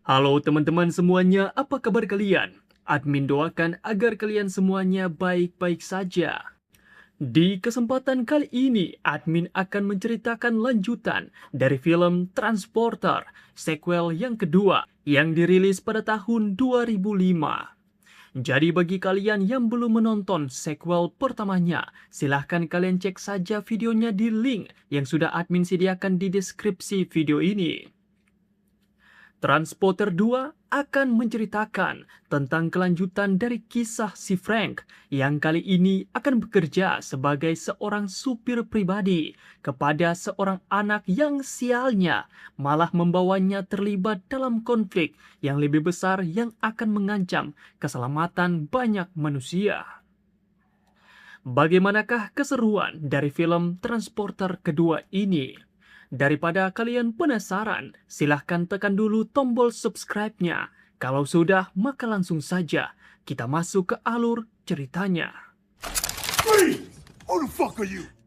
Halo teman-teman semuanya, apa kabar kalian? Admin doakan agar kalian semuanya baik-baik saja. Di kesempatan kali ini, admin akan menceritakan lanjutan dari film Transporter, sequel yang kedua, yang dirilis pada tahun 2005. Jadi bagi kalian yang belum menonton sequel pertamanya, silahkan kalian cek saja videonya di link yang sudah admin sediakan di deskripsi video ini. Transporter 2 akan menceritakan tentang kelanjutan dari kisah si Frank yang kali ini akan bekerja sebagai seorang supir pribadi kepada seorang anak yang sialnya malah membawanya terlibat dalam konflik yang lebih besar yang akan mengancam keselamatan banyak manusia. Bagaimanakah keseruan dari film Transporter kedua ini? Daripada kalian penasaran, silahkan tekan dulu tombol subscribe-nya. Kalau sudah, maka langsung saja kita masuk ke alur ceritanya.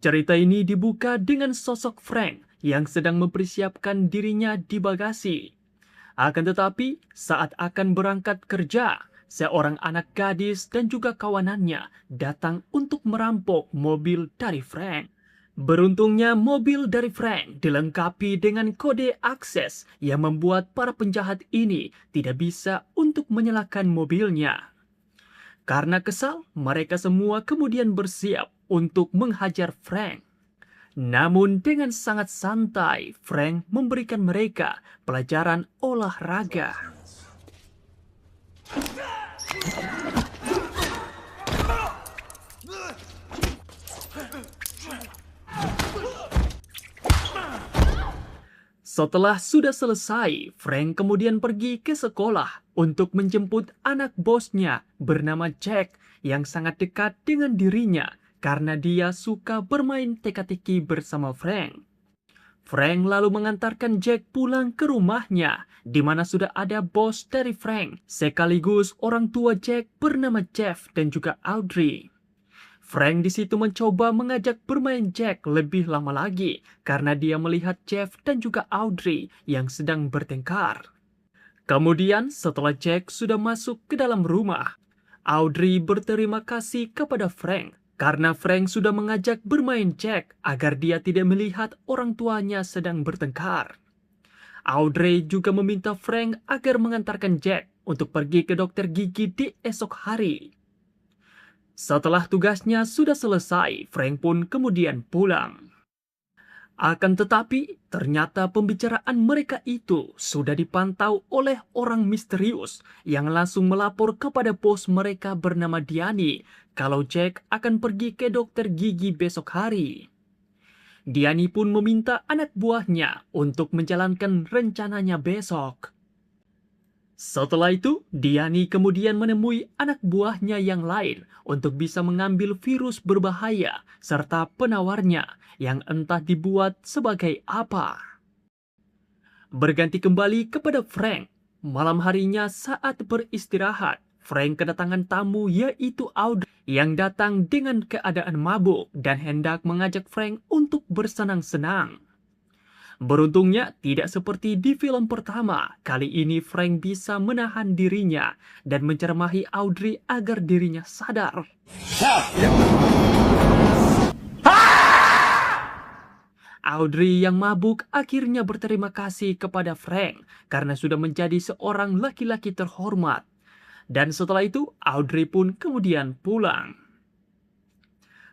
Cerita ini dibuka dengan sosok Frank yang sedang mempersiapkan dirinya di bagasi. Akan tetapi, saat akan berangkat kerja, seorang anak gadis dan juga kawanannya datang untuk merampok mobil dari Frank. Beruntungnya mobil dari Frank dilengkapi dengan kode akses yang membuat para penjahat ini tidak bisa untuk menyalakan mobilnya. Karena kesal, mereka semua kemudian bersiap untuk menghajar Frank. Namun dengan sangat santai, Frank memberikan mereka pelajaran olahraga. Setelah sudah selesai, Frank kemudian pergi ke sekolah untuk menjemput anak bosnya bernama Jack yang sangat dekat dengan dirinya karena dia suka bermain teka-teki bersama Frank. Frank lalu mengantarkan Jack pulang ke rumahnya, di mana sudah ada bos dari Frank, sekaligus orang tua Jack bernama Jeff dan juga Audrey. Frank di situ mencoba mengajak bermain Jack lebih lama lagi karena dia melihat Jeff dan juga Audrey yang sedang bertengkar. Kemudian setelah Jack sudah masuk ke dalam rumah, Audrey berterima kasih kepada Frank karena Frank sudah mengajak bermain Jack agar dia tidak melihat orang tuanya sedang bertengkar. Audrey juga meminta Frank agar mengantarkan Jack untuk pergi ke dokter gigi di esok hari. Setelah tugasnya sudah selesai, Frank pun kemudian pulang. Akan tetapi, ternyata pembicaraan mereka itu sudah dipantau oleh orang misterius yang langsung melapor kepada bos mereka bernama Diani kalau Jack akan pergi ke dokter gigi besok hari. Diani pun meminta anak buahnya untuk menjalankan rencananya besok. Setelah itu, Diani kemudian menemui anak buahnya yang lain untuk bisa mengambil virus berbahaya serta penawarnya yang entah dibuat sebagai apa. Berganti kembali kepada Frank. Malam harinya saat beristirahat, Frank kedatangan tamu yaitu Audrey yang datang dengan keadaan mabuk dan hendak mengajak Frank untuk bersenang-senang. Beruntungnya tidak seperti di film pertama, kali ini Frank bisa menahan dirinya dan menceramahi Audrey agar dirinya sadar. Audrey yang mabuk akhirnya berterima kasih kepada Frank karena sudah menjadi seorang laki-laki terhormat. Dan setelah itu, Audrey pun kemudian pulang.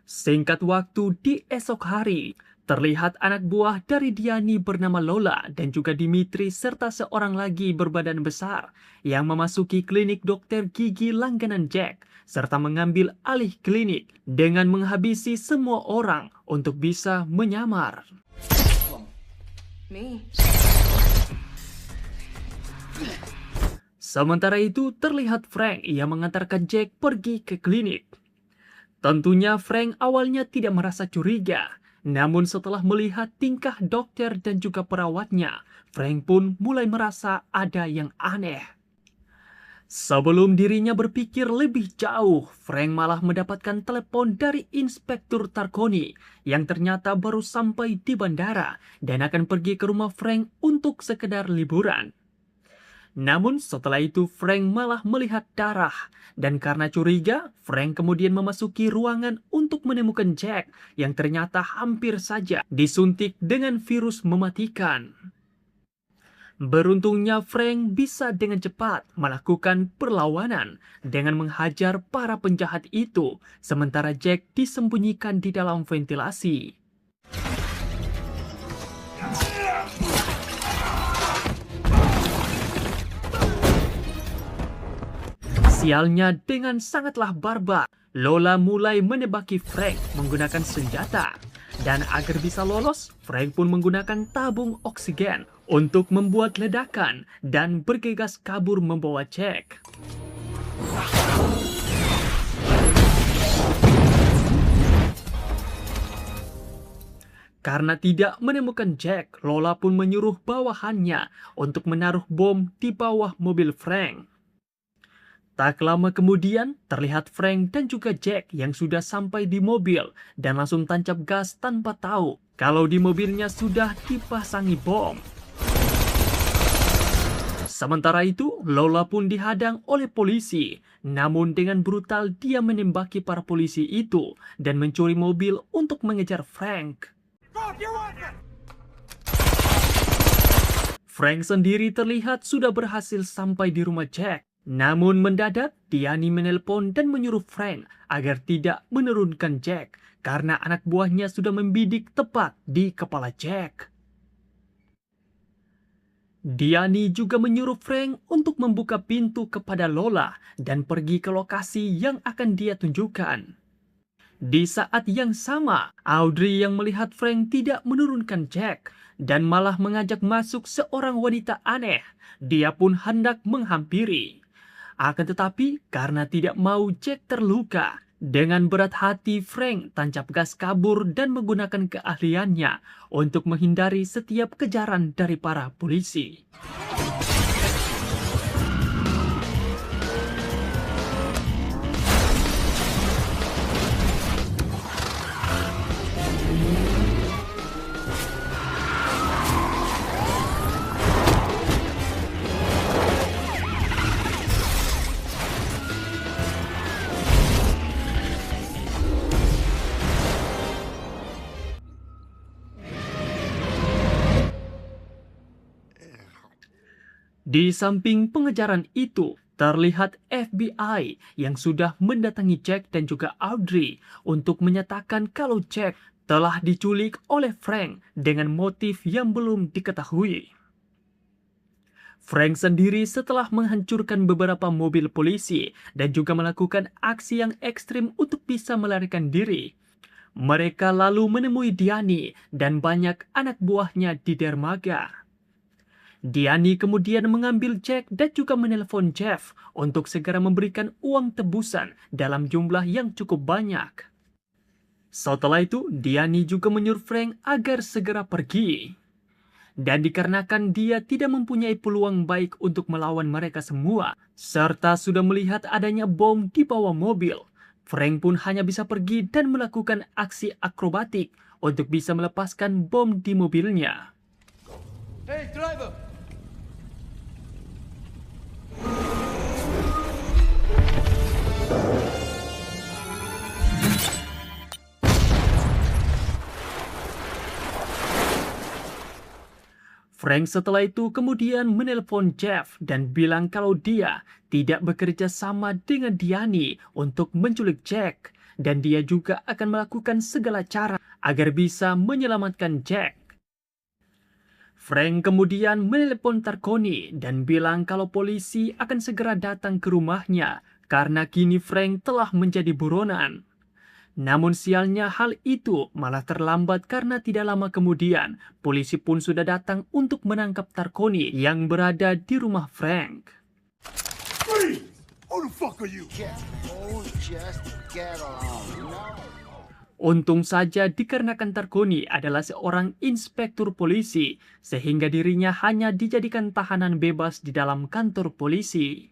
Singkat waktu di esok hari, terlihat anak buah dari Diani bernama Lola dan juga Dimitri serta seorang lagi berbadan besar yang memasuki klinik dokter gigi langganan Jack serta mengambil alih klinik dengan menghabisi semua orang untuk bisa menyamar. Sementara itu terlihat Frank yang mengantarkan Jack pergi ke klinik. Tentunya Frank awalnya tidak merasa curiga. Namun setelah melihat tingkah dokter dan juga perawatnya, Frank pun mulai merasa ada yang aneh. Sebelum dirinya berpikir lebih jauh, Frank malah mendapatkan telepon dari Inspektur Tarconi yang ternyata baru sampai di bandara dan akan pergi ke rumah Frank untuk sekedar liburan. Namun setelah itu Frank malah melihat darah. Dan karena curiga, Frank kemudian memasuki ruangan untuk menemukan Jack yang ternyata hampir saja disuntik dengan virus mematikan. Beruntungnya Frank bisa dengan cepat melakukan perlawanan dengan menghajar para penjahat itu, sementara Jack disembunyikan di dalam ventilasi. Sialnya, dengan sangatlah barbar, Lola mulai menebaki Frank menggunakan senjata. Dan agar bisa lolos, Frank pun menggunakan tabung oksigen untuk membuat ledakan dan bergegas kabur membawa Jack. Karena tidak menemukan Jack, Lola pun menyuruh bawahannya untuk menaruh bom di bawah mobil Frank. Tak lama kemudian, terlihat Frank dan juga Jack yang sudah sampai di mobil dan langsung tancap gas tanpa tahu kalau di mobilnya sudah dipasangi bom. Sementara itu, Lola pun dihadang oleh polisi. Namun dengan brutal dia menembaki para polisi itu dan mencuri mobil untuk mengejar Frank. Frank sendiri terlihat sudah berhasil sampai di rumah Jack. Namun mendadak, Diane menelpon dan menyuruh Frank agar tidak menurunkan Jack karena anak buahnya sudah membidik tepat di kepala Jack. Diane juga menyuruh Frank untuk membuka pintu kepada Lola dan pergi ke lokasi yang akan dia tunjukkan. Di saat yang sama, Audrey yang melihat Frank tidak menurunkan Jack dan malah mengajak masuk seorang wanita aneh, dia pun hendak menghampiri. Akan tetapi, karena tidak mau Jack terluka, dengan berat hati Frank tancap gas kabur dan menggunakan keahliannya untuk menghindari setiap kejaran dari para polisi. Di samping pengejaran itu, terlihat FBI yang sudah mendatangi Jack dan juga Audrey untuk menyatakan kalau Jack telah diculik oleh Frank dengan motif yang belum diketahui. Frank sendiri setelah menghancurkan beberapa mobil polisi dan juga melakukan aksi yang ekstrim untuk bisa melarikan diri. Mereka lalu menemui Diane dan banyak anak buahnya di dermaga. Diane kemudian mengambil Jack dan juga menelpon Jeff untuk segera memberikan uang tebusan dalam jumlah yang cukup banyak. Setelah itu, Diane juga menyuruh Frank agar segera pergi. Dan dikarenakan dia tidak mempunyai peluang baik untuk melawan mereka semua, serta sudah melihat adanya bom di bawah mobil, Frank pun hanya bisa pergi dan melakukan aksi akrobatik untuk bisa melepaskan bom di mobilnya. Hey, driver! Frank setelah itu kemudian menelpon Jeff dan bilang kalau dia tidak bekerja sama dengan Diane untuk menculik Jack dan dia juga akan melakukan segala cara agar bisa menyelamatkan Jack. Frank kemudian menelpon Tarconi dan bilang kalau polisi akan segera datang ke rumahnya karena kini Frank telah menjadi buronan. Namun sialnya hal itu malah terlambat karena tidak lama kemudian polisi pun sudah datang untuk menangkap Tarconi yang berada di rumah Frank. Freeze! Who the fuck are you? Just get along. No. Untung saja dikarenakan Tarconi adalah seorang inspektur polisi sehingga dirinya hanya dijadikan tahanan bebas di dalam kantor polisi.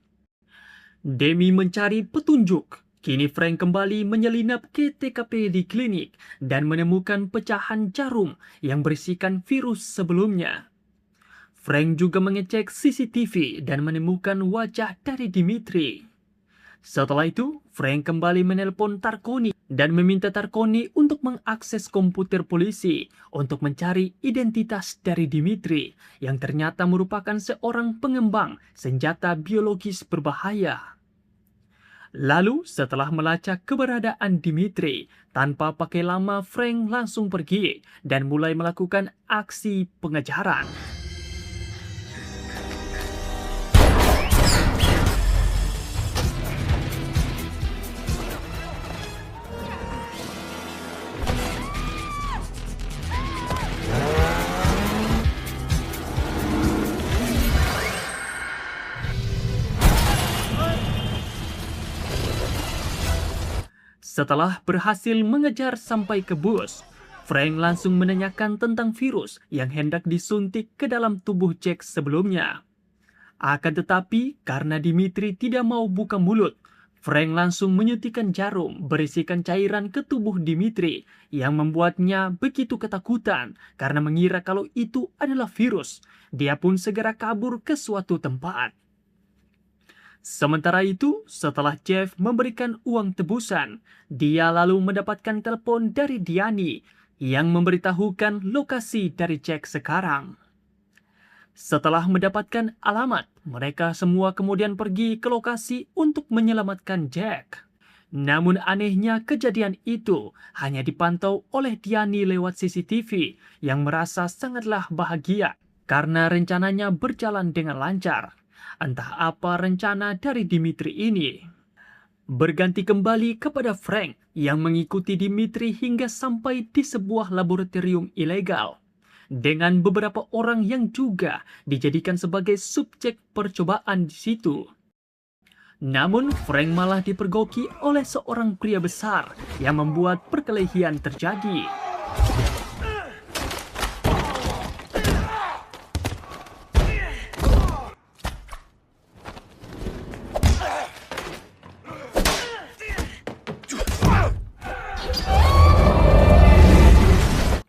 Demi mencari petunjuk, kini Frank kembali menyelinap ke TKP di klinik dan menemukan pecahan jarum yang berisikan virus sebelumnya. Frank juga mengecek CCTV dan menemukan wajah dari Dimitri. Setelah itu, Frank kembali menelpon Tarkoni dan meminta Tarkoni untuk mengakses komputer polisi untuk mencari identitas dari Dimitri yang ternyata merupakan seorang pengembang senjata biologis berbahaya. Lalu, setelah melacak keberadaan Dimitri, tanpa pakai lama Frank langsung pergi dan mulai melakukan aksi pengejaran. Setelah berhasil mengejar sampai ke bus, Frank langsung menanyakan tentang virus yang hendak disuntik ke dalam tubuh Jack sebelumnya. Akan tetapi, karena Dimitri tidak mau buka mulut, Frank langsung menyuntikkan jarum berisikan cairan ke tubuh Dimitri yang membuatnya begitu ketakutan karena mengira kalau itu adalah virus. Dia pun segera kabur ke suatu tempat. Sementara itu, setelah Jeff memberikan uang tebusan, dia lalu mendapatkan telepon dari Diani yang memberitahukan lokasi dari Jack sekarang. Setelah mendapatkan alamat, mereka semua kemudian pergi ke lokasi untuk menyelamatkan Jack. Namun anehnya kejadian itu hanya dipantau oleh Diani lewat CCTV yang merasa sangatlah bahagia karena rencananya berjalan dengan lancar. Entah apa rencana dari Dimitri ini. Berganti kembali kepada Frank yang mengikuti Dimitri hingga sampai di sebuah laboratorium ilegal. Dengan beberapa orang yang juga dijadikan sebagai subjek percobaan di situ. Namun Frank malah dipergoki oleh seorang pria besar yang membuat perkelahian terjadi.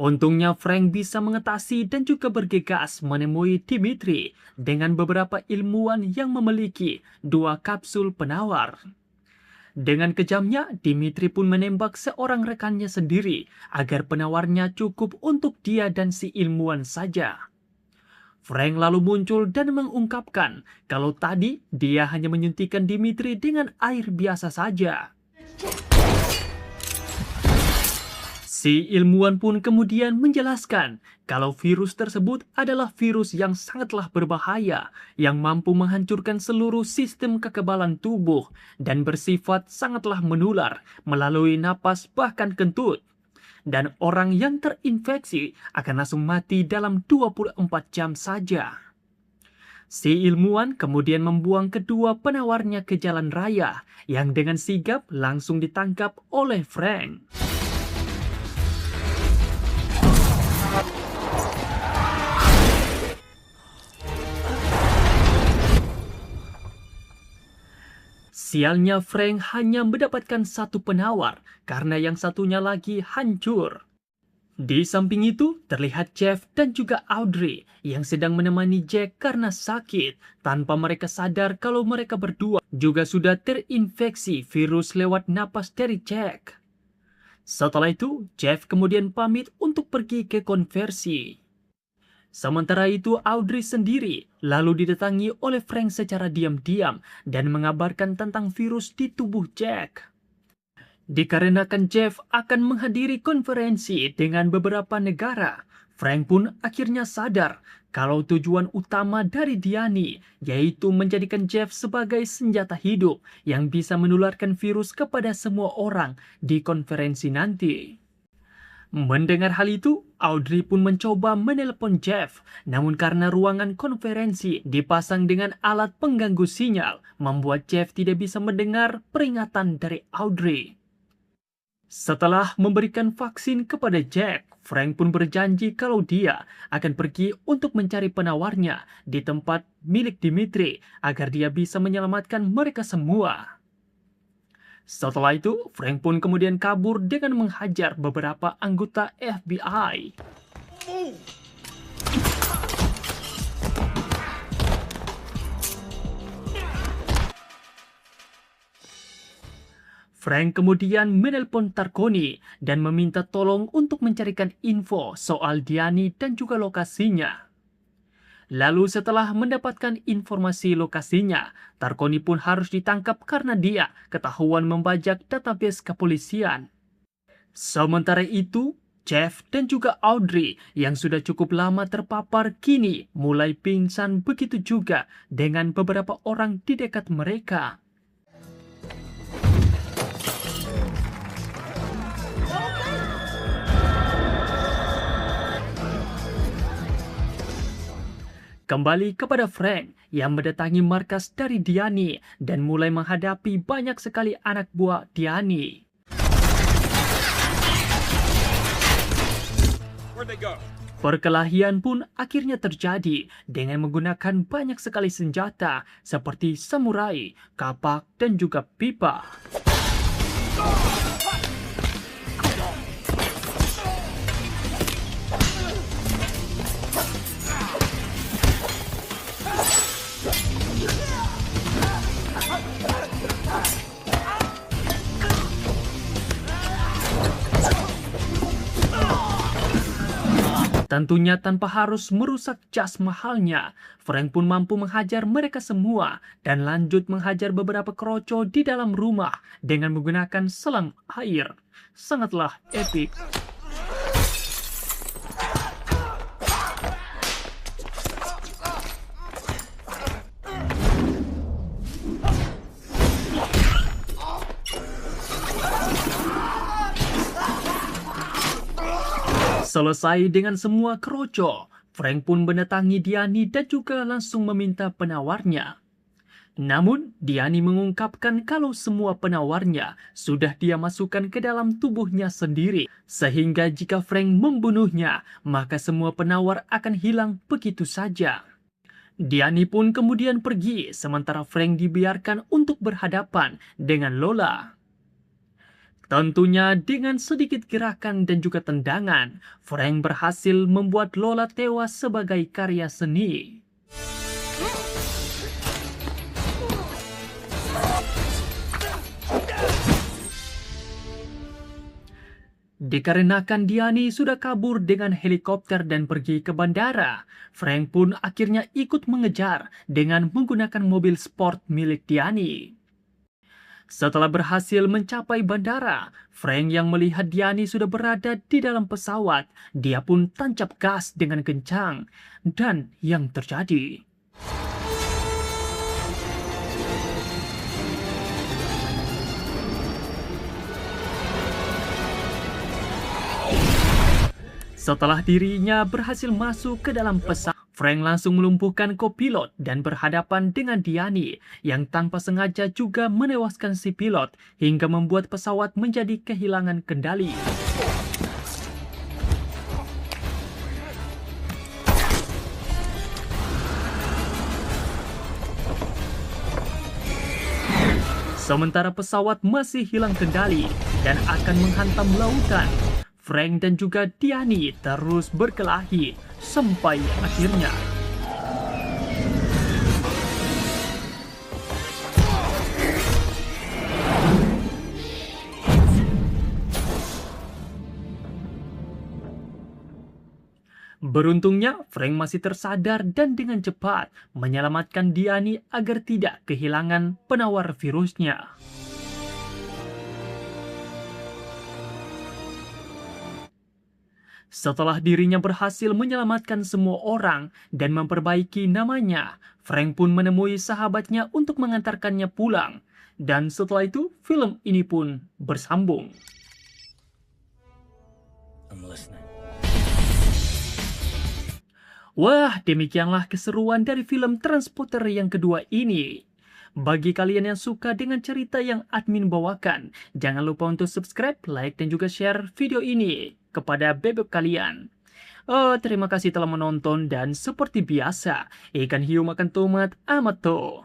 Untungnya Frank bisa mengatasi dan juga bergegas menemui Dimitri dengan beberapa ilmuwan yang memiliki 2 kapsul penawar. Dengan kejamnya, Dimitri pun menembak seorang rekannya sendiri agar penawarnya cukup untuk dia dan si ilmuwan saja. Frank lalu muncul dan mengungkapkan kalau tadi dia hanya menyuntikkan Dimitri dengan air biasa saja. Si ilmuwan pun kemudian menjelaskan kalau virus tersebut adalah virus yang sangatlah berbahaya yang mampu menghancurkan seluruh sistem kekebalan tubuh dan bersifat sangatlah menular melalui napas bahkan kentut. Dan orang yang terinfeksi akan langsung mati dalam 24 jam saja. Si ilmuwan kemudian membuang kedua penawarnya ke jalan raya yang dengan sigap langsung ditangkap oleh Frank. Sialnya Frank hanya mendapatkan 1 penawar karena yang satunya lagi hancur. Di samping itu terlihat Jeff dan juga Audrey yang sedang menemani Jack karena sakit tanpa mereka sadar kalau mereka berdua juga sudah terinfeksi virus lewat napas dari Jack. Setelah itu Jeff kemudian pamit untuk pergi ke konversi. Sementara itu Audrey sendiri lalu didatangi oleh Frank secara diam-diam dan mengabarkan tentang virus di tubuh Jack. Dikarenakan Jeff akan menghadiri konferensi dengan beberapa negara, Frank pun akhirnya sadar kalau tujuan utama dari Diani yaitu menjadikan Jeff sebagai senjata hidup yang bisa menularkan virus kepada semua orang di konferensi nanti. Mendengar hal itu, Audrey pun mencoba menelpon Jeff, namun karena ruangan konferensi dipasang dengan alat pengganggu sinyal, membuat Jeff tidak bisa mendengar peringatan dari Audrey. Setelah memberikan vaksin kepada Jack, Frank pun berjanji kalau dia akan pergi untuk mencari penawarnya di tempat milik Dimitri agar dia bisa menyelamatkan mereka semua. Setelah itu, Frank pun kemudian kabur dengan menghajar beberapa anggota FBI. Frank kemudian menelpon Tarconi dan meminta tolong untuk mencarikan info soal Diani dan juga lokasinya. Lalu setelah mendapatkan informasi lokasinya, Tarconi pun harus ditangkap karena dia ketahuan membajak database kepolisian. Sementara itu, Jeff dan juga Audrey yang sudah cukup lama terpapar kini mulai pingsan, begitu juga dengan beberapa orang di dekat mereka. Kembali kepada Frank yang mendatangi markas dari Diani dan mulai menghadapi banyak sekali anak buah Diani. Where'd they go? Perkelahian pun akhirnya terjadi dengan menggunakan banyak sekali senjata seperti samurai, kapak, dan juga pipa. Tentunya tanpa harus merusak jas mahalnya, Frank pun mampu menghajar mereka semua dan lanjut menghajar beberapa kroco di dalam rumah dengan menggunakan selang air. Sangatlah epik. Selesai dengan semua kroco, Frank pun mendatangi Diani dan juga langsung meminta penawarnya. Namun, Diani mengungkapkan kalau semua penawarnya sudah dia masukkan ke dalam tubuhnya sendiri, sehingga jika Frank membunuhnya, maka semua penawar akan hilang begitu saja. Diani pun kemudian pergi, sementara Frank dibiarkan untuk berhadapan dengan Lola. Tentunya dengan sedikit gerakan dan juga tendangan, Frank berhasil membuat Lola tewas sebagai karya seni. Dikarenakan Diani sudah kabur dengan helikopter dan pergi ke bandara, Frank pun akhirnya ikut mengejar dengan menggunakan mobil sport milik Diani. Setelah berhasil mencapai bandara, Frank yang melihat Diani sudah berada di dalam pesawat, dia pun tancap gas dengan kencang. Dan yang terjadi, setelah dirinya berhasil masuk ke dalam pesawat, Frank langsung melumpuhkan kopilot dan berhadapan dengan Diani yang tanpa sengaja juga menewaskan si pilot hingga membuat pesawat menjadi kehilangan kendali. Sementara pesawat masih hilang kendali dan akan menghantam lautan, Frank dan juga Diani terus berkelahi sampai akhirnya beruntungnya Frank masih tersadar dan dengan cepat menyelamatkan Diani agar tidak kehilangan penawar virusnya. Setelah dirinya berhasil menyelamatkan semua orang dan memperbaiki namanya, Frank pun menemui sahabatnya untuk mengantarkannya pulang. Dan setelah itu, film ini pun bersambung. Wah, demikianlah keseruan dari film Transporter yang kedua ini. Bagi kalian yang suka dengan cerita yang admin bawakan, jangan lupa untuk subscribe, like, dan juga share video ini kepada bebek kalian. Terima kasih telah menonton dan seperti biasa, ikan hiu makan tomat amat tuh.